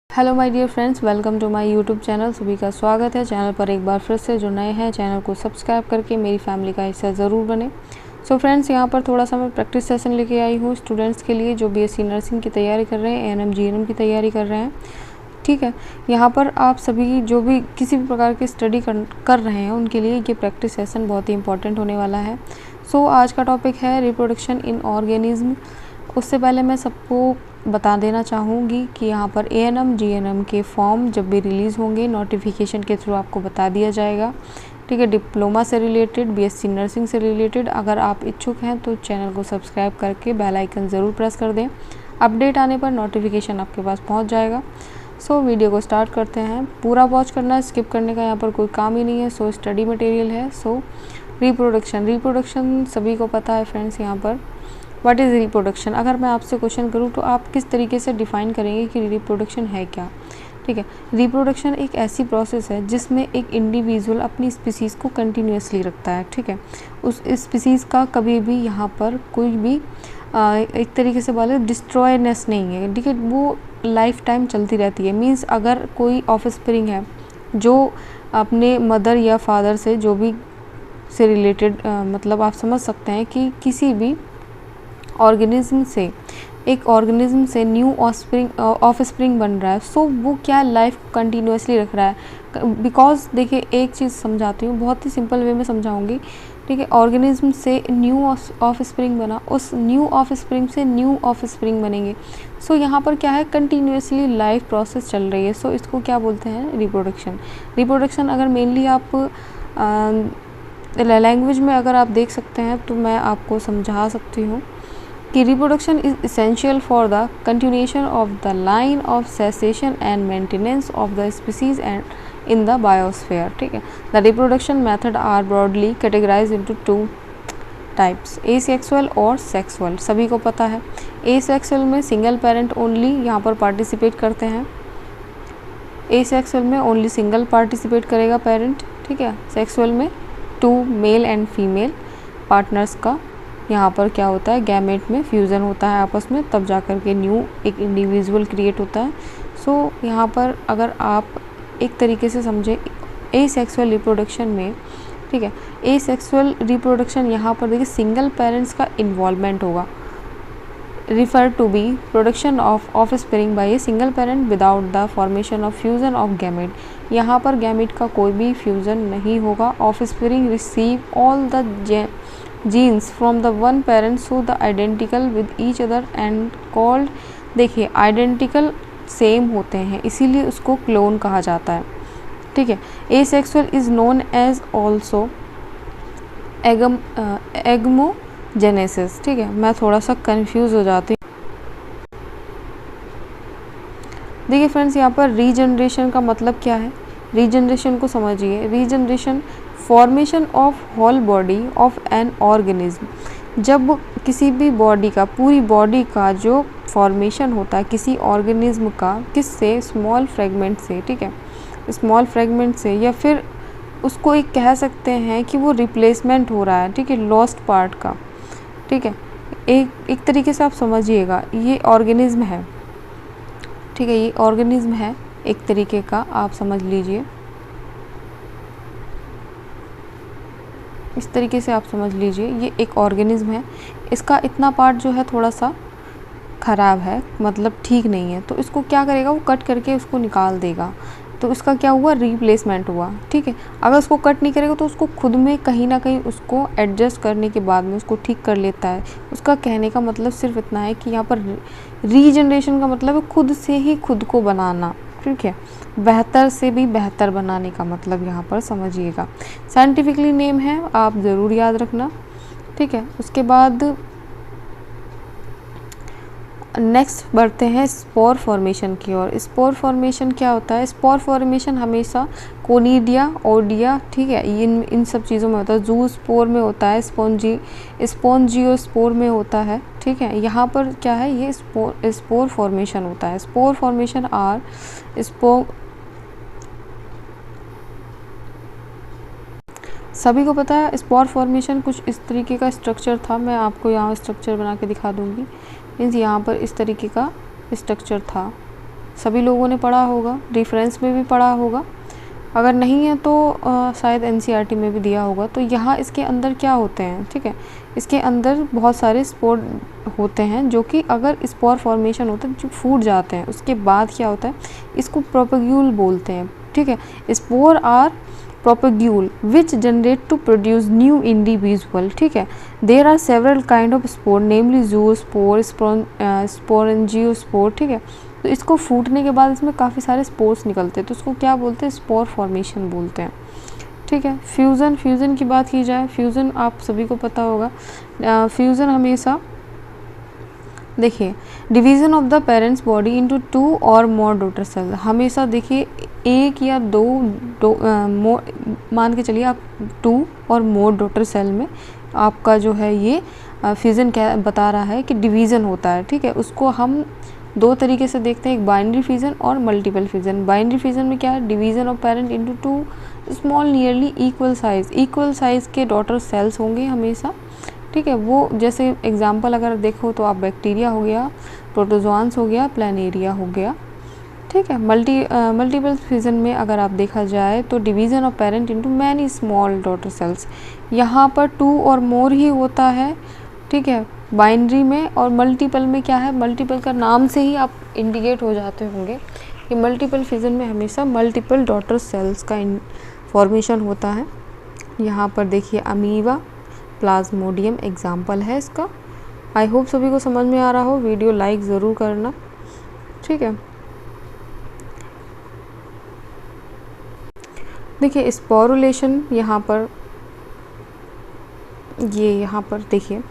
Hello my dear friends, welcome to my YouTube channel. सभी का स्वागत है चैनल पर। एक बार फिर से जो नए हैं चैनल को सब्सक्राइब करके मेरी फैमिली का हिस्सा ज़रूर बने। सो फ्रेंड्स, यहाँ पर थोड़ा सा मैं प्रैक्टिस सेशन लेके आई हूँ स्टूडेंट्स के लिए जो बीएससी नर्सिंग की तैयारी कर रहे हैं, एएनएम जीएनएम की तैयारी कर रहे हैं। ठीक है, यहाँ पर आप सभी जो भी किसी भी प्रकार की स्टडी कर रहे हैं उनके लिए ये प्रैक्टिस सेशन बहुत ही इंपॉर्टेंट होने वाला है। सो आज का टॉपिक है रिप्रोडक्शन इन ऑर्गेनिज्म। उससे पहले मैं सबको बता देना चाहूँगी कि यहाँ पर एएनएम जीएनएम के फॉर्म जब भी रिलीज़ होंगे नोटिफिकेशन के थ्रू आपको बता दिया जाएगा। ठीक है, डिप्लोमा से रिलेटेड, बीएससी नर्सिंग से रिलेटेड अगर आप इच्छुक हैं तो चैनल को सब्सक्राइब करके बेल आइकन ज़रूर प्रेस कर दें। अपडेट आने पर नोटिफिकेशन आपके पास पहुँच जाएगा। सो वीडियो को स्टार्ट करते हैं। पूरा वॉच करना है, स्किप करने का यहाँ पर कोई काम ही नहीं है। सो स्टडी मटेरियल है। सो रिप्रोडक्शन सभी को पता है फ्रेंड्स। यहाँ पर व्हाट इज़ रिप्रोडक्शन, अगर मैं आपसे क्वेश्चन करूँ तो आप किस तरीके से डिफ़ाइन करेंगे कि रिप्रोडक्शन है क्या। ठीक है, रिप्रोडक्शन एक ऐसी प्रोसेस है जिसमें एक इंडिविजुअल अपनी स्पीसीज़ को कंटिन्यूसली रखता है। ठीक है, उस स्पीसीज़ का कभी भी यहाँ पर कोई भी एक तरीके से बोले डिस्ट्रॉयनेस नहीं है। ठीक है, वो लाइफ टाइम चलती रहती है। मीन्स अगर कोई ऑफस्प्रिंग है जो अपने मदर या फादर से जो भी से रिलेटेड मतलब आप समझ सकते हैं कि किसी भी ऑर्गेनिज्म से एक ऑर्गेनिज्म से न्यू ऑफस्प्रिंग बन रहा है। सो वो क्या लाइफ कंटिन्यूसली रख रहा है। बिकॉज देखिए, एक चीज़ समझाती हूँ, बहुत ही सिंपल वे में समझाऊंगी। ठीक है, ऑर्गेनिज्म से न्यू ऑफस्प्रिंग बना, उस न्यू ऑफस्प्रिंग से न्यू ऑफस्प्रिंग बनेंगे। सो यहाँ पर क्या है, कंटिन्यूसली लाइफ प्रोसेस चल रही है। सो इसको क्या बोलते हैं, रिप्रोडक्शन। रिप्रोडक्शन अगर मेनली आप लैंग्वेज में अगर आप देख सकते हैं तो मैं आपको समझा सकती हूँ कि reproduction is essential for the continuation of the line of succession and maintenance of the species and in the biosphere. ठीक है, the reproduction method are broadly categorise into two types, asexual और सेक्सुअल। सभी को पता है, asexual में single parent only यहाँ पर पार्टिसिपेट करते हैं। एसेक्सुअल में ओनली सिंगल पार्टिसिपेट करेगा पेरेंट। ठीक है, सेक्सुअल में two male and female partners का यहाँ पर क्या होता है, गैमेट में फ्यूज़न होता है आपस में, तब जा कर के न्यू एक इंडिविजुअल क्रिएट होता है। सो यहाँ पर अगर आप एक तरीके से समझें एसेक्सुअल रिप्रोडक्शन में, ठीक है, एसेक्सुअल रिप्रोडक्शन यहाँ पर देखिए सिंगल पेरेंट्स का इन्वॉल्वमेंट होगा। Refer to be production of offspring by a single parent without the formation of fusion of gamete. यहाँ पर गैमेट का कोई भी फ्यूज़न नहीं होगा। Offspring receive all the genes from the one parent so the identical with each other and called, देखिए identical same होते हैं इसीलिए उसको क्लोन कहा जाता है। ठीक है, asexual is known as also agamogenesis. ठीक है, मैं थोड़ा सा कंफ्यूज हो जाती हूँ। देखिए फ्रेंड्स, यहाँ पर रीजनरेशन का मतलब क्या है, रीजनरेशन को समझिए। Regeneration formation of whole body of an organism. जब किसी भी बॉडी का, पूरी बॉडी का जो फॉर्मेशन होता है किसी ऑर्गेनिज्म का, किससे, स्मॉल फ्रेगमेंट से। ठीक है, स्मॉल फ्रेगमेंट से, या फिर उसको एक कह सकते हैं कि वो रिप्लेसमेंट हो रहा है। ठीक है, लॉस्ट पार्ट का। ठीक है, एक तरीके से आप समझिएगा ये ऑर्गेनिज्म है। ठीक है, ये ऑर्गेनिज्म है एक तरीके का, आप समझ लीजिए, इस तरीके से आप समझ लीजिए ये एक ऑर्गेनिज्म है। इसका इतना पार्ट जो है थोड़ा सा ख़राब है, मतलब ठीक नहीं है, तो इसको क्या करेगा, वो कट करके उसको निकाल देगा। तो इसका क्या हुआ, रिप्लेसमेंट हुआ। ठीक है, अगर उसको कट नहीं करेगा तो उसको खुद में कहीं ना कहीं उसको एडजस्ट करने के बाद में उसको ठीक कर लेता है। उसका कहने का मतलब सिर्फ इतना है कि यहाँ पर रीजनरेशन का मतलब है खुद से ही खुद को बनाना। ठीक है, बेहतर से भी बेहतर बनाने का मतलब यहाँ पर समझिएगा। साइंटिफिकली नेम है, आप ज़रूर याद रखना। ठीक है, उसके बाद नेक्स्ट बढ़ते हैं स्पोर फॉर्मेशन की ओर। स्पोर फॉर्मेशन क्या होता है, स्पोर फॉर्मेशन हमेशा कोनिडिया, ओडिया, ठीक है, इन सब चीज़ों में होता है। जू स्पोर में होता है, स्पॉन्जियोस्पोर में होता है। ठीक है, यहाँ पर क्या है, ये स्पोर फॉर्मेशन होता है। स्पोर फॉर्मेशन आर सभी को पता है स्पोर फॉर्मेशन कुछ इस तरीके का स्ट्रक्चर था। मैं आपको यहाँ स्ट्रक्चर बना के दिखा दूँगी। मीन्स यहाँ पर इस तरीके का स्ट्रक्चर था सभी लोगों ने पढ़ा होगा, रेफरेंस में भी पढ़ा होगा, अगर नहीं है तो शायद एनसीईआरटी में भी दिया होगा। तो यहाँ इसके अंदर क्या होते हैं, ठीक है, इसके अंदर बहुत सारे स्पोर होते हैं जो कि अगर स्पोर फॉर्मेशन होता है जो फूट जाते हैं, उसके बाद क्या होता है, इसको प्रोपेग्यूल बोलते हैं, ठीक है। Spore are propagule which generate to produce new individual, ठीक है। There are several kind of spore namely zoospore, sporangiospore, ठीक है। तो इसको फूटने के बाद इसमें काफ़ी सारे स्पोर्स निकलते हैं, तो उसको क्या बोलते हैं, स्पोर फॉर्मेशन बोलते हैं, ठीक है। फ्यूज़न की बात की जाए, फ्यूज़न आप सभी को पता होगा, फ्यूज़न हमेशा देखिए division of the parents body into 2 और मोर डॉटर सेल, हमेशा देखिए एक या दो मान के चलिए आप 2 और मोर डॉटर सेल में आपका जो है ये फ्यूज़न क्या बता रहा है कि डिवीज़न होता है, ठीक है। उसको हम 2 तरीके से देखते हैं, एक बाइनरी फ्यूज़न और मल्टीपल फ्यूज़न। बाइनरी फ्यूज़न में क्या है, division of parent into 2 small nearly equal size के डॉटर सेल्स होंगे हमेशा, ठीक है। वो जैसे एग्जांपल अगर देखो तो आप बैक्टीरिया हो गया, प्रोटोजोआन्स हो गया, प्लानेरिया हो गया, ठीक है। मल्टीपल फ्यूज़न में अगर आप देखा जाए तो division of parent into many small daughter cells, यहाँ पर 2 और मोर ही होता है, ठीक है, बाइनरी में। और मल्टीपल में क्या है, मल्टीपल का नाम से ही आप इंडिकेट हो जाते होंगे कि मल्टीपल फ्यूज़न में हमेशा मल्टीपल डॉटर सेल्स का फॉर्मेशन होता है। यहाँ पर देखिए अमीबा, प्लाज्मोडियम एग्जाम्पल है इसका। आई होप सभी को समझ में आ रहा हो, वीडियो लाइक ज़रूर करना, ठीक है। देखिए स्पोरुलेशन यहाँ पर देखिए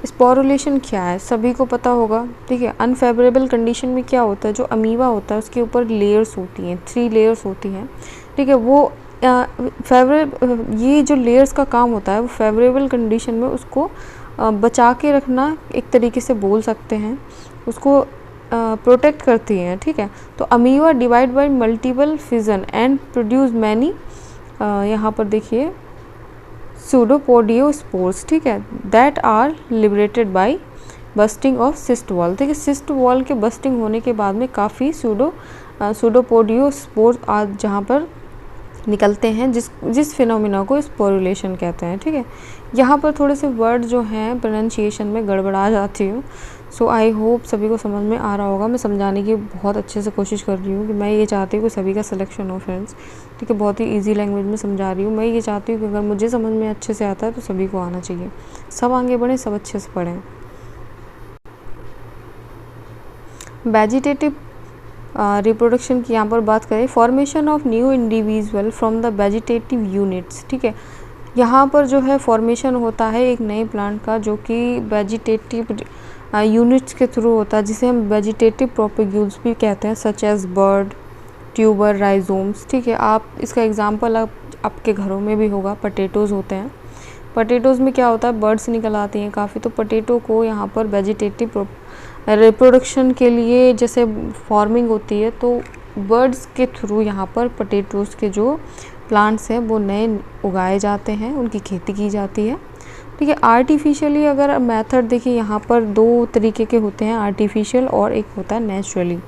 स्पोरुलेशन क्या है, सभी को पता होगा, ठीक है। अनफेवरेबल कंडीशन में क्या होता है, जो अमीबा होता है उसके ऊपर लेयर्स होती हैं, 3 लेयर्स होती हैं, ठीक है। वो ये जो लेयर्स का काम होता है वो फेवरेबल कंडीशन में उसको बचा के रखना एक तरीके से बोल सकते हैं, उसको प्रोटेक्ट करती हैं, ठीक है। तो amoeba divide by multiple fission and produce many, यहाँ पर देखिए सूडोपोडियोस्पोर्स, ठीक है, that are liberated by bursting of cyst wall. देखिए सिस्ट वॉल के बस्टिंग होने के बाद में काफ़ी सूडोपोडियोस्पोर्स आज जहाँ पर निकलते हैं, जिस फिनोमिना को स्पोरुलेशन कहते हैं, ठीक है। यहाँ पर थोड़े से वर्ड जो हैं प्रोनाउंसिएशन में गड़बड़ा जाती हूँ, सो आई होप सभी को समझ में आ रहा होगा। मैं समझाने की बहुत अच्छे से कोशिश कर रही हूँ कि मैं ये चाहती हूँ कि सभी का सिलेक्शन हो फ्रेंड्स, ठीक है। बहुत ही ईजी लैंग्वेज में समझा रही हूँ। मैं ये चाहती हूँ कि अगर मुझे समझ में अच्छे से आता है तो सभी को आना चाहिए, सब आगे बढ़ें, सब अच्छे से पढ़ें। वेजिटेटिव रिप्रोडक्शन की यहाँ पर बात करें, formation of new individual from the vegetative units, ठीक है। यहाँ पर जो है फॉर्मेशन होता है एक नए प्लांट का जो कि वेजिटेटिव यूनिट्स के थ्रू होता है, जिसे हम वेजिटेटिव प्रोपेग्यूल्स भी कहते हैं, such as bud, tuber, rhizomes, ठीक है। आप इसका एग्जांपल आपके घरों में भी होगा, पटेटोज़ होते हैं। पटेटोज़ में क्या होता है, बर्ड्स निकल आती हैं काफ़ी, तो पटेटो को यहाँ पर वेजिटेटिव रिप्रोडक्शन के लिए जैसे फार्मिंग होती है, तो बर्ड्स के थ्रू यहाँ पर पटेटोज़ के जो प्लांट्स हैं वो नए उगाए जाते हैं, उनकी खेती की जाती है, ठीक है। आर्टिफिशियली अगर मेथड देखिए यहाँ पर 2 तरीके के होते हैं, आर्टिफिशियल और एक होता है नेचुरली।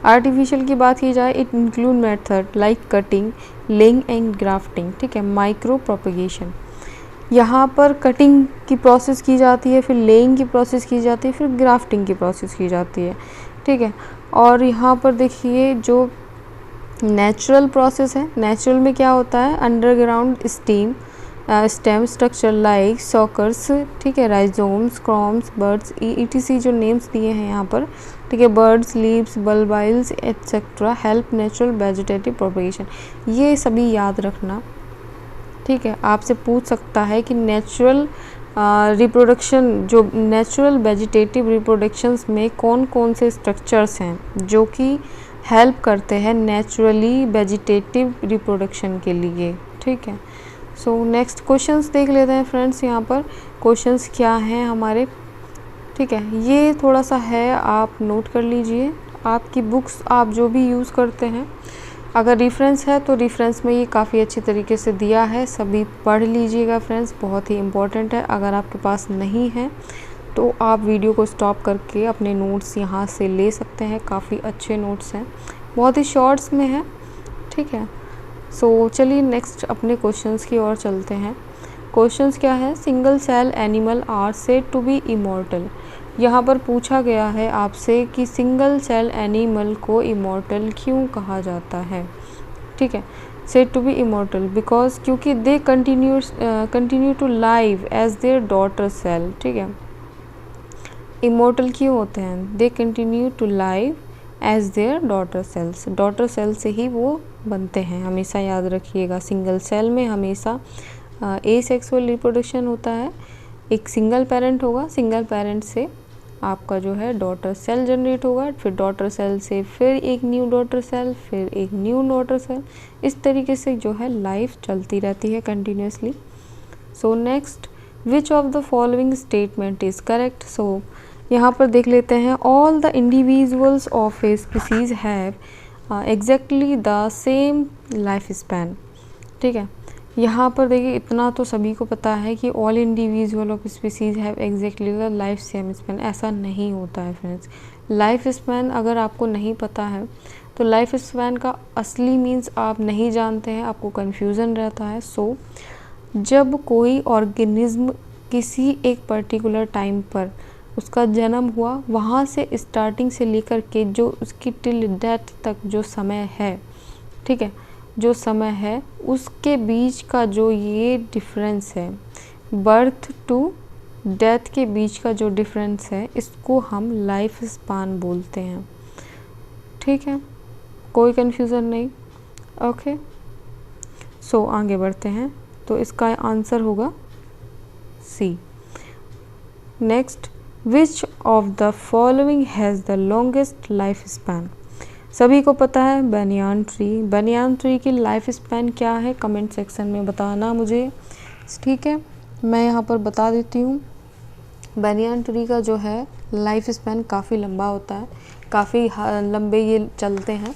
आर्टिफिशियल की बात की जाए, it include method like cutting, laying and grafting, ठीक है, माइक्रो प्रोपेगेशन। यहाँ पर कटिंग की प्रोसेस की जाती है, फिर लेइंग की प्रोसेस की जाती है, फिर ग्राफ्टिंग की प्रोसेस की जाती है, ठीक है। और यहाँ पर देखिए जो नेचुरल प्रोसेस है, नेचुरल में क्या होता है, underground stem structure like suckers, ठीक है, राइजोम्स, क्रोम्स, बर्ड्स, ETC जो नेम्स दिए हैं यहाँ पर, ठीक है, buds, leaves, bulbils etcetera help natural vegetative propagation. ये सभी याद रखना, ठीक है। आपसे पूछ सकता है कि नेचुरल रिप्रोडक्शन, जो नेचुरल वेजिटेटिव रिप्रोडक्शंस में कौन कौन से स्ट्रक्चर्स हैं जो कि हेल्प करते हैं नेचुरली वेजिटेटिव रिप्रोडक्शन के लिए, ठीक है। सो नेक्स्ट क्वेश्चंस देख लेते हैं फ्रेंड्स। यहाँ पर क्वेश्चंस क्या हैं हमारे, ठीक है, ये थोड़ा सा है, आप नोट कर लीजिए। आपकी बुक्स आप जो भी यूज़ करते हैं, अगर रेफरेंस है तो रेफरेंस में ये काफ़ी अच्छी तरीके से दिया है, सभी पढ़ लीजिएगा फ्रेंड्स, बहुत ही इम्पोर्टेंट है। अगर आपके पास नहीं है तो आप वीडियो को स्टॉप करके अपने नोट्स यहाँ से ले सकते हैं, काफ़ी अच्छे नोट्स हैं, बहुत ही शॉर्ट्स में है, ठीक है। सो चलिए नेक्स्ट अपने क्वेश्चंस की ओर चलते हैं। क्वेश्चंस क्या है, single cell animal are said to be immortal. यहाँ पर पूछा गया है आपसे कि सिंगल सेल एनिमल को इमॉर्टल क्यों कहा जाता है, ठीक है। Said to be immortal because क्योंकि they continue to live as their daughter cell, ठीक है। इमॉर्टल क्यों होते हैं, they continue to live as their daughter cells, daughter cell से ही वो बनते हैं, हमेशा याद रखिएगा। सिंगल सेल में हमेशा एसेक्सुअल रिप्रोडक्शन होता है, एक सिंगल पेरेंट होगा, सिंगल पेरेंट से आपका जो है डॉटर सेल जनरेट होगा, फिर डॉटर सेल से फिर एक न्यू डॉटर सेल, फिर एक न्यू डॉटर सेल, इस तरीके से जो है लाइफ चलती रहती है continuously. So next, which of the following statement is correct. So यहाँ पर देख लेते हैं, all the individuals of a species have exactly the same life span, ठीक है। यहाँ पर देखिए इतना तो सभी को पता है कि all individual of species have exactly the life same span, ऐसा नहीं होता है फ्रेंड्स। लाइफ स्पैन अगर आपको नहीं पता है तो लाइफ स्पैन का असली मीन्स आप नहीं जानते हैं, आपको कन्फ्यूज़न रहता है। सो जब कोई ऑर्गेनिज्म किसी एक पर्टिकुलर टाइम पर उसका जन्म हुआ, वहाँ से स्टार्टिंग से लेकर के जो उसकी टिल डेथ तक जो समय है, ठीक है, जो समय है उसके बीच का जो ये डिफरेंस है, बर्थ टू डेथ के बीच का जो डिफरेंस है, इसको हम लाइफ स्पान बोलते हैं, ठीक है। कोई कन्फ्यूज़न नहीं, ओके। सो आगे बढ़ते हैं, तो इसका आंसर होगा C. Next, which of the following has the longest life span. सभी को पता है बनियान ट्री, बनियान ट्री की लाइफ स्पैन क्या है, कमेंट सेक्शन में बताना मुझे, ठीक है। मैं यहाँ पर बता देती हूँ, बनियान ट्री का जो है लाइफ स्पैन काफ़ी लंबा होता है, काफ़ी लंबे ये चलते हैं।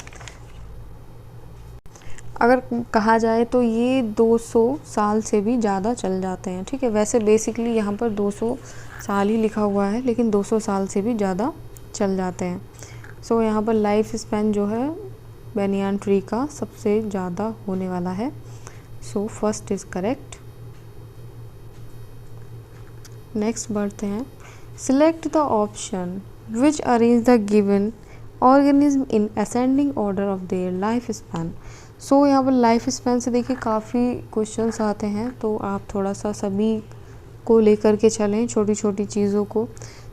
अगर कहा जाए तो ये 200 साल से भी ज़्यादा चल जाते हैं, ठीक है। वैसे बेसिकली यहाँ पर 200 साल ही लिखा हुआ है, लेकिन 200 साल से भी ज़्यादा चल जाते हैं। सो यहाँ पर लाइफ स्पैन जो है बनियान ट्री का सबसे ज़्यादा होने वाला है। So first is correct. Next बढ़ते हैं, select the option which arrange the given organism in ascending order of their life span. So यहाँ पर लाइफ स्पैन से देखिए काफ़ी क्वेश्चंस आते हैं, तो आप थोड़ा सा सभी को लेकर के चलें, छोटी छोटी चीज़ों को।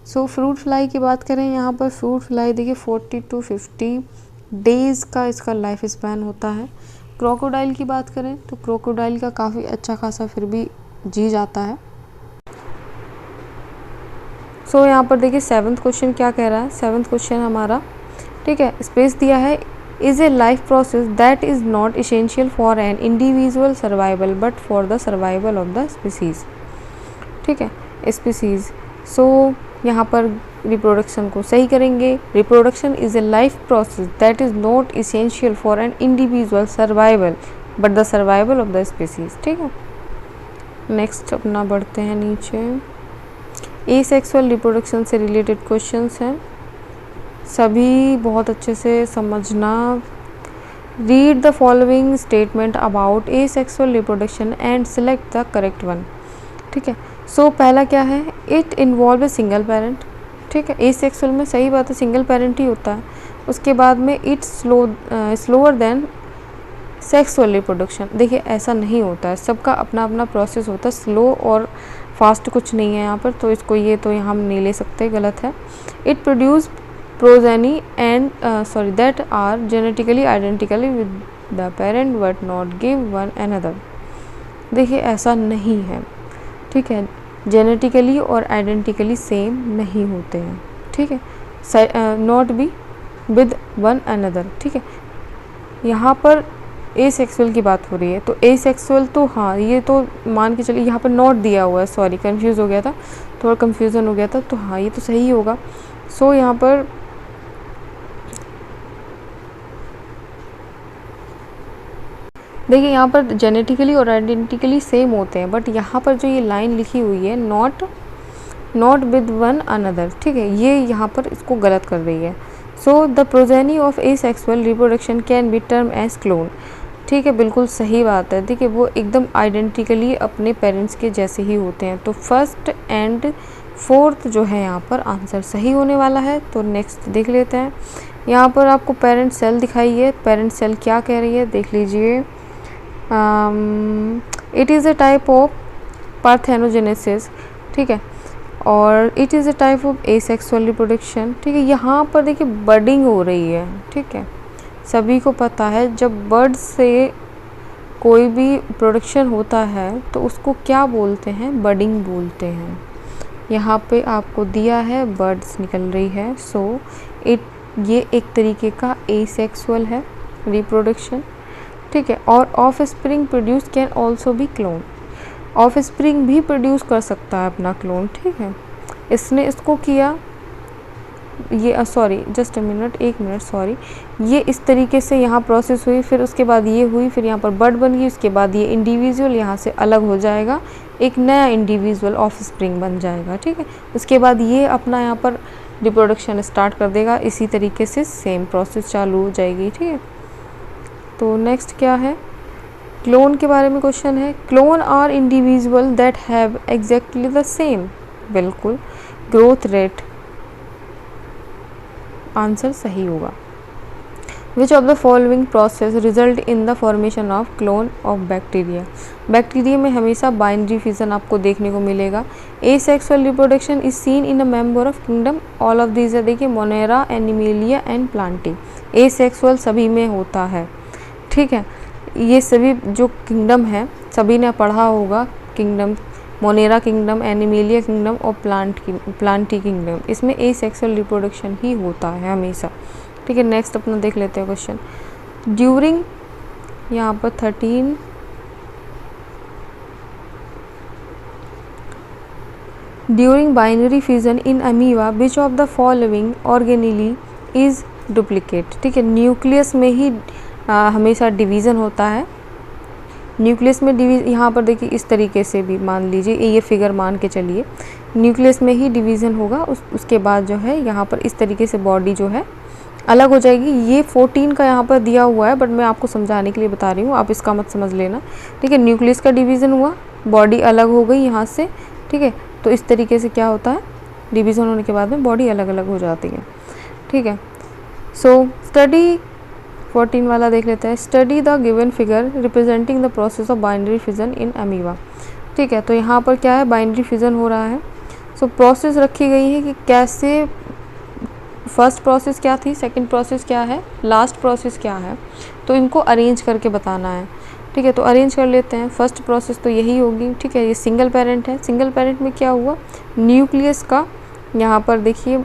सो फ्रूट फ्लाई की बात करें, यहाँ पर फ्रूट फ्लाई देखिए 40 to 50 डेज़ का इसका लाइफ स्पैन होता है। क्रोकोडाइल की बात करें तो क्रोकोडाइल का काफ़ी अच्छा खासा फिर भी जी जाता है। सो यहाँ पर देखिए 7th क्वेश्चन क्या कह रहा है, 7th क्वेश्चन हमारा, ठीक है, स्पेस दिया है, is a life process that is not essential for an individual survival but for the survival of the species, ठीक है, स्पीसीज़। सो यहाँ पर रिप्रोडक्शन को सही करेंगे, reproduction is a life process that is not essential for an individual survival but the survival of the species, ठीक है। Next अपना बढ़ते हैं नीचे, एसेक्सुअल रिप्रोडक्शन से रिलेटेड क्वेश्चंस हैं, सभी बहुत अच्छे से समझना। Read the following statement about asexual reproduction and select the correct one, ठीक है। सो पहला क्या है, it involve A single parent, ठीक है, एसेक्सुअल में सही बात है सिंगल पेरेंट ही होता है। उसके बाद में it slower then sexual reproduction, देखिए ऐसा नहीं होता है, सबका अपना अपना प्रोसेस होता है, स्लो और फास्ट कुछ नहीं है यहाँ पर, तो इसको ये तो यहाँ हम नहीं ले सकते, गलत है। It produce progeny and that are genetically identically with the parent but not give one another, देखिए ऐसा नहीं है, ठीक है, जेनेटिकली और आइडेंटिकली सेम नहीं होते हैं, ठीक है, not be with one another, ठीक है। यहाँ पर एसेक्सुअल की बात हो रही है, तो एसेक्सुअल तो हाँ ये तो मान के चलिए, यहाँ पर नॉट दिया हुआ है, सॉरी कंफ्यूज हो गया था, थोड़ा कंफ्यूजन हो गया था, तो हाँ ये तो सही होगा। सो यहाँ पर देखिए यहाँ पर जेनेटिकली और आइडेंटिकली सेम होते हैं, बट यहाँ पर जो ये लाइन लिखी हुई है नॉट विद वन अनदर, ठीक है, ये यहाँ पर इसको गलत कर रही है। So the progeny of asexual reproduction can be term as clone. ठीक है, बिल्कुल सही बात है। देखिए वो एकदम आइडेंटिकली अपने पेरेंट्स के जैसे ही होते हैं। तो फर्स्ट एंड फोर्थ जो है यहाँ पर आंसर सही होने वाला है। तो नेक्स्ट देख लेते हैं। यहाँ पर आपको पेरेंट सेल दिखाई है। पेरेंट सेल क्या कह रही है देख लीजिए। It is a type of parthenogenesis. ठीक है, और it is a type of asexual reproduction. ठीक है, यहाँ पर देखिए बडिंग हो रही है। ठीक है, सभी को पता है जब बर्ड से कोई भी प्रोडक्शन होता है तो उसको क्या बोलते हैं, बडिंग बोलते हैं। यहाँ पे आपको दिया है बर्ड्स निकल रही है। सो ये एक तरीके का एसेक्सुअल है रिप्रोडक्शन। ठीक है, और of spring produce can also be clone. Of spring भी प्रोड्यूस कर सकता है अपना क्लोन। ठीक है, इसने इसको किया, ये सॉरी जस्ट अ मिनट, एक मिनट सॉरी, ये इस तरीके से यहाँ प्रोसेस हुई, फिर उसके बाद ये हुई, फिर यहाँ पर बर्ड बन गई, उसके बाद ये इंडिविजुअल यहाँ से अलग हो जाएगा, एक नया इंडिविजुअल ऑफ स्प्रिंग बन जाएगा। ठीक है, उसके बाद ये अपना यहाँ पर रिप्रोडक्शन स्टार्ट कर देगा। इसी तरीके से सेम प्रोसेस चालू हो जाएगी। ठीक है, तो नेक्स्ट क्या है, क्लोन के बारे में क्वेश्चन है। Clone are individual that have exactly the same, बिल्कुल, ग्रोथ रेट, आंसर सही होगा। Which of the following process result in the formation of clone of bacteria. Bacteria में हमेशा बाइनरी फिजन आपको देखने को मिलेगा। Asexual reproduction is seen in a member of kingdom, all of these है, देखिए मोनेरा, एनिमेलिया एंड प्लांटी। एसेक्सुअल सभी में होता है। ठीक है, ये सभी जो किंगडम है सभी ने पढ़ा होगा, kingdom, Monera kingdom, animalia kingdom और प्लांटी किंगडम, इसमें एसेक्सुअल रिप्रोडक्शन ही होता है हमेशा। ठीक है, नेक्स्ट अपना देख लेते हैं क्वेश्चन। ड्यूरिंग यहाँ पर 13 during binary fusion in amoeba which of the following organelle is duplicate. ठीक है, न्यूक्लियस में ही हमेशा डिवीज़न होता है। न्यूक्लियस में यहाँ पर देखिए इस तरीके से भी मान लीजिए, ये फिगर मान के चलिए, न्यूक्लियस में ही डिवीज़न होगा। उसके बाद जो है यहाँ पर इस तरीके से बॉडी जो है अलग हो जाएगी। ये 14 का यहाँ पर दिया हुआ है, बट मैं आपको समझाने के लिए बता रही हूँ, आप इसका मत समझ लेना। ठीक है, न्यूक्लियस का डिवीज़न हुआ, बॉडी अलग हो गई यहाँ से। ठीक है, तो इस तरीके से क्या होता है, डिवीज़न होने के बाद में बॉडी अलग अलग हो जाती है। ठीक है, सो स्टडी 14 वाला देख लेते हैं। Study the given figure representing the process of binary fission in amoeba. ठीक है, तो यहाँ पर क्या है, बाइनरी फिजन हो रहा है। सो प्रोसेस रखी गई है कि कैसे, फर्स्ट प्रोसेस क्या थी, सेकंड प्रोसेस क्या है, लास्ट प्रोसेस क्या है, तो इनको अरेंज करके बताना है। ठीक है, तो अरेंज कर लेते हैं। फर्स्ट प्रोसेस तो यही होगी। ठीक है, ये सिंगल पेरेंट है। सिंगल पेरेंट में क्या हुआ, न्यूक्लियस का यहाँ पर देखिए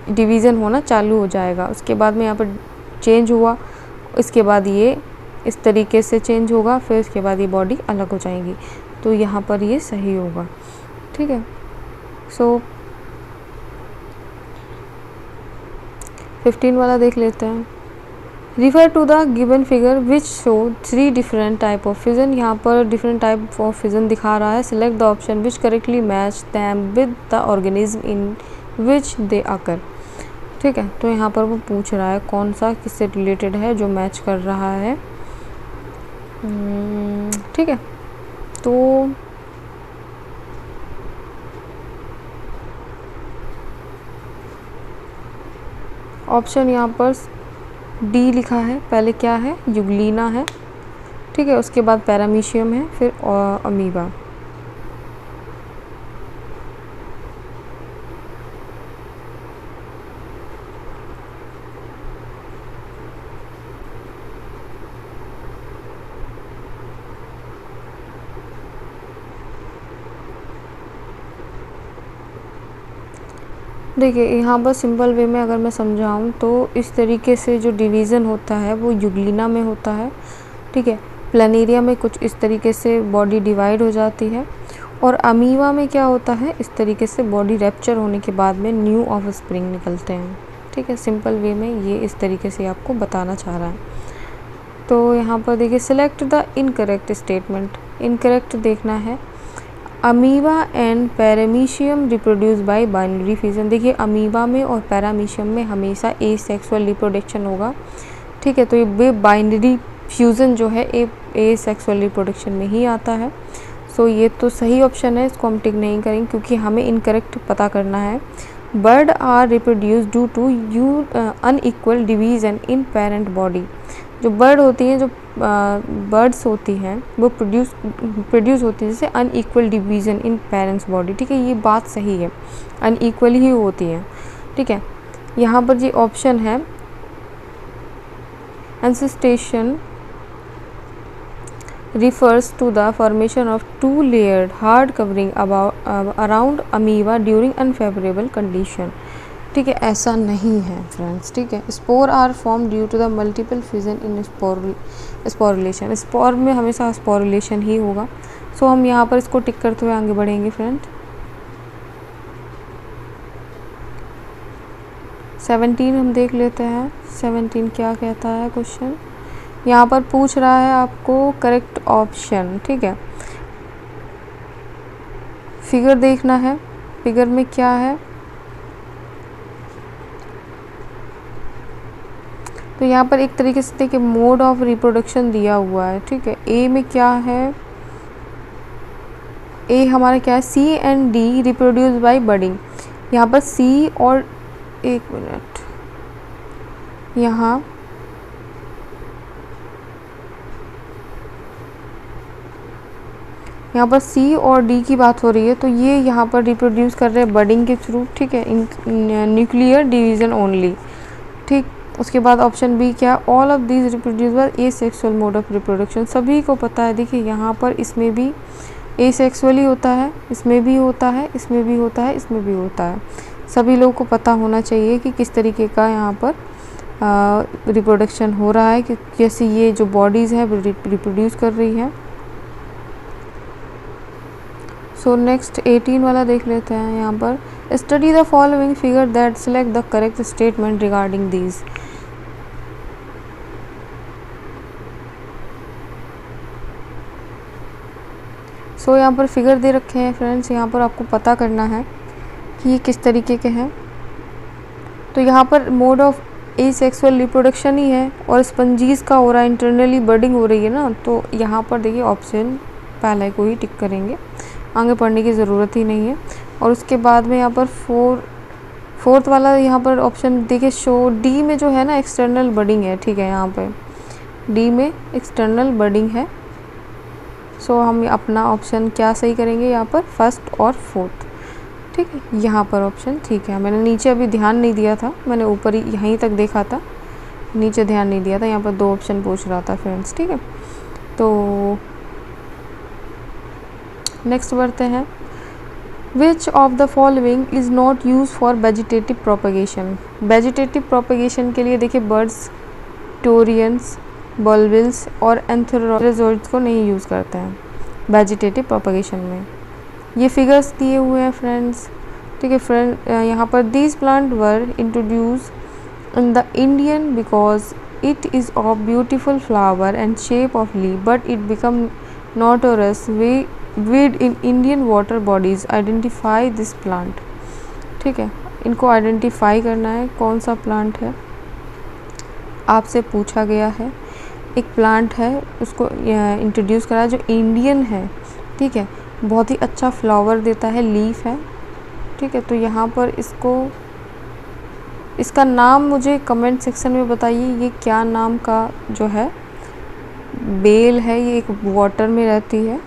डिवीज़न होना चालू हो जाएगा। उसके बाद में यहाँ पर चेंज हुआ, इसके बाद ये इस तरीके से चेंज होगा, फिर इसके बाद ये बॉडी अलग हो जाएगी। तो यहाँ पर ये सही होगा। ठीक है, सो 15 वाला देख लेते हैं। Refer to the given figure which show 3 different type of fission. यहाँ पर डिफरेंट टाइप ऑफ फिजन दिखा रहा है। Select the option which correctly match them with the organism in which they occur. ठीक है, तो यहाँ पर वो पूछ रहा है कौन सा किससे रिलेटेड है जो मैच कर रहा है। ठीक है, तो ऑप्शन यहाँ पर डी लिखा है। पहले क्या है, युगलीना है। ठीक है, उसके बाद पैरामीशियम है, फिर अमीबा। देखिए यहाँ पर सिंपल वे में अगर मैं समझाऊँ तो इस तरीके से जो डिवीज़न होता है वो युगलिना में होता है। ठीक है, प्लानेरिया में कुछ इस तरीके से बॉडी डिवाइड हो जाती है, और अमीबा में क्या होता है, इस तरीके से बॉडी रैप्चर होने के बाद में न्यू ऑफ स्प्रिंग निकलते हैं। ठीक है, सिंपल वे में ये इस तरीके से आपको बताना चाह रहा है। तो यहाँ पर देखिए select the incorrect statement. Incorrect देखना है। Amoeba and paramecium reproduce by binary fission. देखिए अमीबा में और पैरामीशियम में हमेशा एसेक्सुअल रिप्रोडक्शन होगा, ठीक है। तो ये बाइनरी फ्यूज़न जो है एसेक्सुअल रिप्रोडक्शन में ही आता है। सो ये तो सही ऑप्शन है, इसको हम टिक नहीं करेंगे क्योंकि हमें इनकरेक्ट पता करना है। Bud are reproduce due to unequal division in parent body. जो बर्ड होती हैं, जो बर्ड्स होती हैं वो प्रोड्यूस होती है जैसे अनइक्वल डिवीज़न इन पेरेंट्स बॉडी, ठीक है। ये बात सही है, अनइक्वल ही होती हैं, ठीक है। यहाँ पर ये ऑप्शन है एंसेस्टेशन refers to the formation of two-layered hard covering around amoeba during unfavorable condition, ठीक है। ऐसा नहीं है फ्रेंड्स, ठीक है। Spore are form due to the multiple fission in sporulation. Spore में हमेशा स्पोरुलेशन ही होगा। सो हम यहाँ पर इसको टिक करते हुए आगे बढ़ेंगे फ्रेंड। 17 हम देख लेते हैं। 17 क्या कहता है क्वेश्चन, यहाँ पर पूछ रहा है आपको करेक्ट ऑप्शन, ठीक है। फिगर देखना है, फिगर में क्या है। तो यहाँ पर एक तरीके से देखिए मोड ऑफ रिप्रोडक्शन दिया हुआ है, ठीक है। ए में क्या है, ए हमारा क्या है, C and D reproduce by budding. यहाँ पर सी और, एक मिनट, यहाँ पर सी और डी की बात हो रही है। तो ये यहाँ पर रिप्रोड्यूस कर रहे हैं बडिंग के थ्रू, ठीक है, न्यूक्लियर डिवीज़न ओनली, ठीक। उसके बाद ऑप्शन बी क्या, all of these reproduce by asexual mode of reproduction. सभी को पता है, देखिए यहाँ पर इसमें भी एसेक्सुअल ही होता है, इसमें भी होता है, इसमें भी होता है, इसमें भी होता है। सभी लोगों को पता होना चाहिए कि किस तरीके का यहाँ पर रिप्रोडक्शन हो रहा है, कि कैसे ये जो बॉडीज़ है वो रिप्रोड्यूस कर रही है। सो नेक्स्ट 18 वाला देख लेते हैं। यहाँ पर study the following figure that select the correct statement regarding these. So यहाँ पर फिगर दे रखे हैं फ्रेंड्स, यहाँ पर आपको पता करना है कि ये किस तरीके के हैं। तो यहाँ पर मोड ऑफ एसेक्सुअल रिप्रोडक्शन ही है और स्पंजीज का हो रहा है, इंटरनली बर्डिंग हो रही है ना। तो यहाँ पर देखिए ऑप्शन पहले को ही टिक करेंगे, आगे पढ़ने की ज़रूरत ही नहीं है। और उसके बाद में यहाँ पर फोर्थ वाला यहाँ पर ऑप्शन देखिए शो, डी में जो है ना एक्सटर्नल बर्डिंग है, ठीक है। यहाँ पे डी में एक्सटर्नल बर्डिंग है। सो हम अपना ऑप्शन क्या सही करेंगे यहाँ पर, फर्स्ट और फोर्थ, ठीक है। यहाँ पर ऑप्शन ठीक है। मैंने नीचे अभी ध्यान नहीं दिया था, मैंने ऊपर ही यहीं तक देखा था, नीचे ध्यान नहीं दिया था। यहाँ पर 2 ऑप्शन पूछ रहा था फ्रेंड्स, ठीक है। तो नेक्स्ट बढ़ते हैं। विच of the following is not use for vegetative propagation. Vegetative propagation के लिए देखिए बर्ड्स टोरियंस, बल्बिल्स और एंथेरोजोइड्स को नहीं यूज़ करते हैं वेजिटेटिव प्रोपगेशन में। ये फिगर्स दिए हुए हैं फ्रेंड्स, ठीक है। फ्रेंड यहाँ पर these plant were introduce in the Indian because it is of beautiful flower and shape of leaf but it become notorious weed in Indian water bodies. Identify this plant, ठीक है। इनको identify करना है कौन सा plant है, आपसे पूछा गया है। एक प्लांट है उसको इंट्रोड्यूस करा जो इंडियन है, ठीक है, बहुत ही अच्छा फ्लावर देता है, लीफ है, ठीक है। तो यहाँ पर इसका नाम मुझे कमेंट सेक्शन में बताइए, ये क्या नाम का जो है बेल है। ये एक वाटर में रहती है,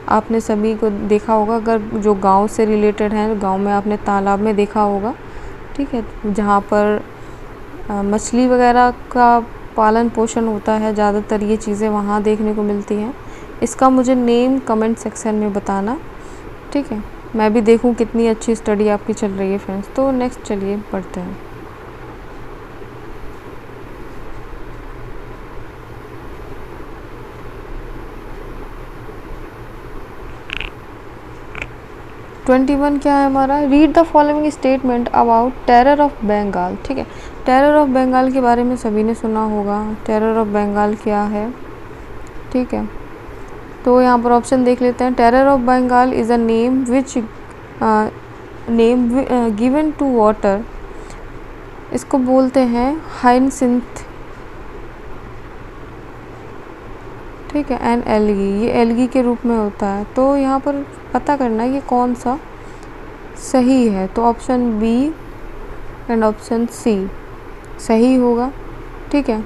आपने सभी को देखा होगा, अगर जो गांव से रिलेटेड हैं, गांव में आपने तालाब में देखा होगा, ठीक है, जहाँ पर मछली वगैरह का पालन पोषण होता है, ज़्यादातर ये चीज़ें वहाँ देखने को मिलती हैं। इसका मुझे नेम कमेंट सेक्शन में बताना, ठीक है। मैं भी देखूँ कितनी अच्छी स्टडी आपकी चल रही है फ्रेंड्स। तो नेक्स्ट चलिए पढ़ते हैं। ट्वेंटी 21 क्या है हमारा, read the following statement about terror of Bengal, ठीक है। टेरर ऑफ बंगाल के बारे में सभी ने सुना होगा, टेरर ऑफ बंगाल क्या है, ठीक है। तो यहाँ पर ऑप्शन देख लेते हैं। Terror of Bengal is a name which name given to water, इसको बोलते हैं हाइनसिंथ, ठीक है, एंड एल्गी, ये एल्गी के रूप में होता है। तो यहाँ पर पता करना है कि कौन सा सही है, तो option B and option C सही होगा, ठीक है।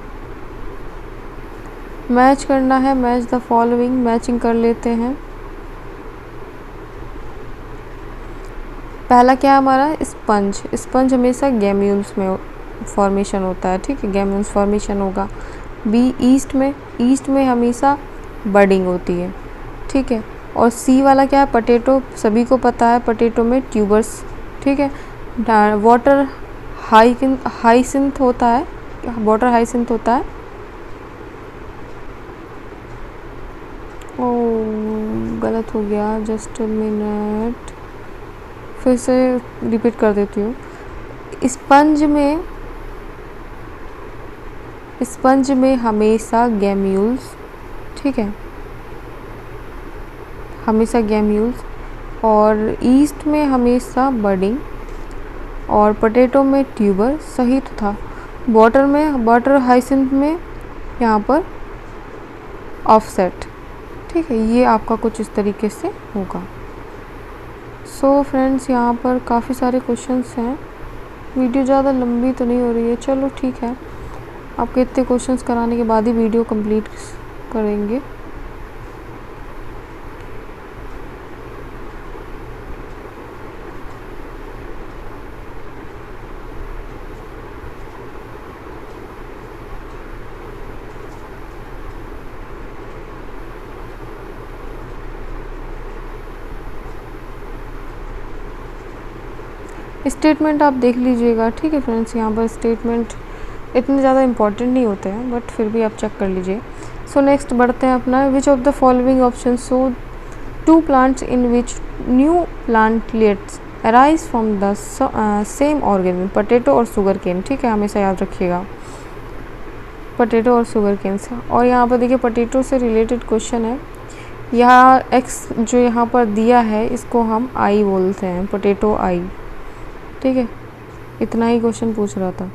मैच करना है, मैच द फॉलोइंग, मैचिंग कर लेते हैं। पहला क्या है हमारा, स्पंज। स्पंज हमेशा गैम्यूल्स में फॉर्मेशन होता है, ठीक है, गैम्यूल्स फॉर्मेशन होगा। बी ईस्ट में, ईस्ट में हमेशा बडिंग होती है, ठीक है। और सी वाला क्या है, पोटैटो, सभी को पता है पोटैटो में ट्यूबर्स, ठीक है। वाटर हाइसिंथ होता है, वाटर हाइसिंथ होता है। ओ गलत हो गया, जस्ट अ मिनट, फिर से रिपीट कर देती हूँ। स्पंज में हमेशा गैम्यूल्स, ठीक है, हमेशा गैम्यूल्स, और ईस्ट में हमेशा बडिंग, और पोटैटो में ट्यूबर, सही तो था। वाटर में, वाटर हाइसिंथ में यहाँ पर ऑफसेट, ठीक है, ये आपका कुछ इस तरीके से होगा। सो फ्रेंड्स, यहाँ पर काफ़ी सारे क्वेश्चंस हैं, वीडियो ज़्यादा लंबी तो नहीं हो रही है, चलो ठीक है, आपके इतने क्वेश्चंस कराने के बाद ही वीडियो कंप्लीट करेंगे। स्टेटमेंट आप देख लीजिएगा, ठीक है फ्रेंड्स, यहाँ पर स्टेटमेंट इतने ज़्यादा इम्पॉर्टेंट नहीं होते हैं, बट फिर भी आप चेक कर लीजिए। सो नेक्स्ट बढ़ते हैं अपना, which of the following option show two plants in which new plantlets arise from the same organism, potato और शुगर केन, ठीक है, हमेशा याद रखिएगा, पोटैटो और शुगर केन से। और यहाँ पर देखिए पोटैटो से रिलेटेड क्वेश्चन है, यहाँ एक्स जो यहाँ पर दिया है इसको हम आई बोलते हैं, पोटैटो आई, ठीक है, इतना ही क्वेश्चन पूछ रहा था।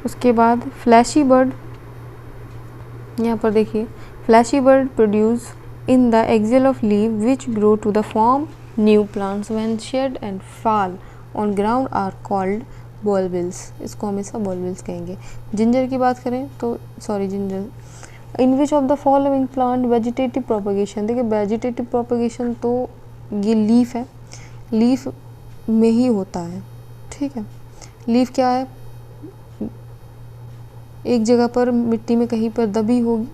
उसके बाद फ्लैशी बर्ड, यहाँ पर देखिए, fleshy bud produce in the axil of leaf which grow to the form new plants when shed and fall on ground are called bulbils, इसको हमेशा बॉलबिल्स कहेंगे। जिंजर की बात करें तो, sorry ginger, in which of the following plant vegetative propagation, देखिए vegetative propagation तो ये लीफ है, लीफ में ही होता है, ठीक है। लीफ क्या है, एक जगह पर मिट्टी में कहीं पर दबी होगी,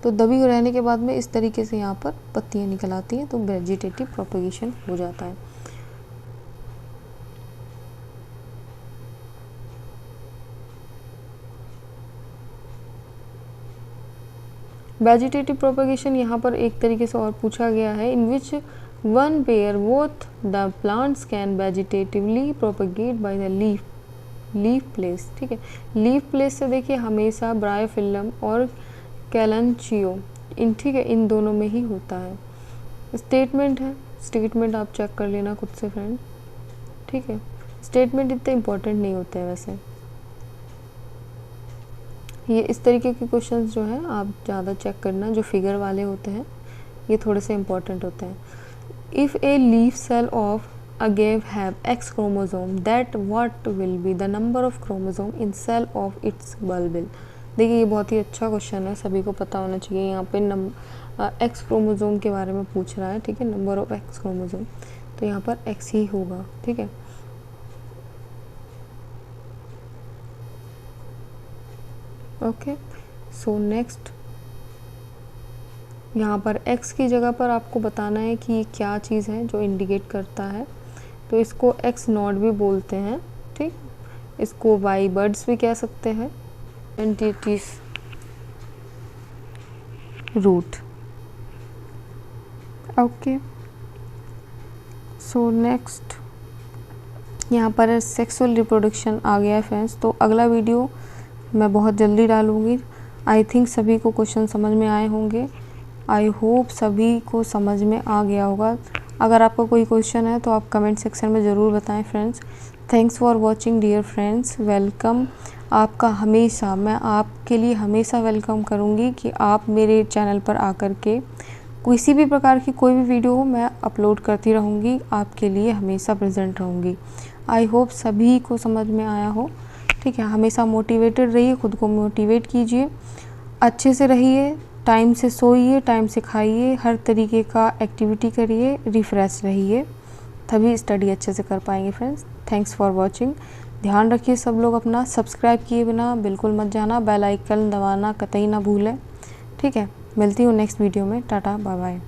तो दबी रहने के बाद में इस तरीके से यहाँ पर पत्तियाँ निकल आती हैं, तो वेजिटेटिव प्रोपगेशन हो जाता है। वेजिटेटिव प्रोपगेशन यहाँ पर एक तरीके से और पूछा गया है, in which one pair both the plants can vegetatively propagate by the leaf places, ठीक है। लीफ प्लेस से देखिए हमेशा ब्रायोफिल्लम और कैलनचियो, इन, ठीक है, इन दोनों में ही होता है। स्टेटमेंट है, स्टेटमेंट आप चेक कर लेना खुद से फ्रेंड, ठीक है, स्टेटमेंट इतने इम्पोर्टेंट नहीं होते हैं वैसे, ये इस तरीके के क्वेश्चंस जो हैं आप ज़्यादा चेक करना, जो फिगर वाले होते हैं ये थोड़े से इम्पोर्टेंट होते हैं। If a leaf cell of agave have X chromosome, that what will be the number of chromosome in cell of its bulbil। देखिए ये बहुत ही अच्छा क्वेश्चन है, सभी को पता होना चाहिए। यहाँ पे एक्स क्रोमोजोम के बारे में पूछ रहा है, ठीक है, नंबर ऑफ एक्स क्रोमोजोम, तो यहाँ पर एक्स ही होगा, ठीक है। ओके, सो नेक्स्ट यहाँ पर एक्स की जगह पर आपको बताना है कि ये क्या चीज़ है जो इंडिकेट करता है, तो इसको एक्स नॉट भी बोलते हैं, ठीक, इसको वाई बर्ड्स भी कह सकते हैं, entities root. Okay, so next यहाँ पर सेक्सुअल रिप्रोडक्शन आ गया है फ्रेंड्स, तो अगला वीडियो मैं बहुत जल्दी डालूँगी। आई थिंक सभी को क्वेश्चन समझ में आए होंगे। आई होप सभी को समझ में आ गया होगा। अगर आपका कोई क्वेश्चन है तो आप कमेंट सेक्शन में ज़रूर बताएं friends. Thanks for watching dear friends. Welcome आपका हमेशा, मैं आपके लिए हमेशा वेलकम करूँगी कि आप मेरे चैनल पर आकर के किसी भी प्रकार की कोई भी वीडियो हो मैं अपलोड करती रहूँगी, आपके लिए हमेशा प्रेजेंट रहूँगी। आई होप सभी को समझ में आया हो। ठीक है, हमेशा मोटिवेटेड रहिए, खुद को मोटिवेट कीजिए, अच्छे से रहिए, टाइम से सोइए, टाइम से खाइए, हर तरीके का एक्टिविटी करिए, रिफ़्रेश रहिए, तभी स्टडी अच्छे से कर पाएंगे फ्रेंड्स। Thanks for watching. ध्यान रखिए सब लोग अपना, सब्सक्राइब किए बिना बिल्कुल मत जाना, बेल आइकन दबाना कतई ना भूलें। ठीक है, मिलती हूँ नेक्स्ट वीडियो में। Tata bye bye.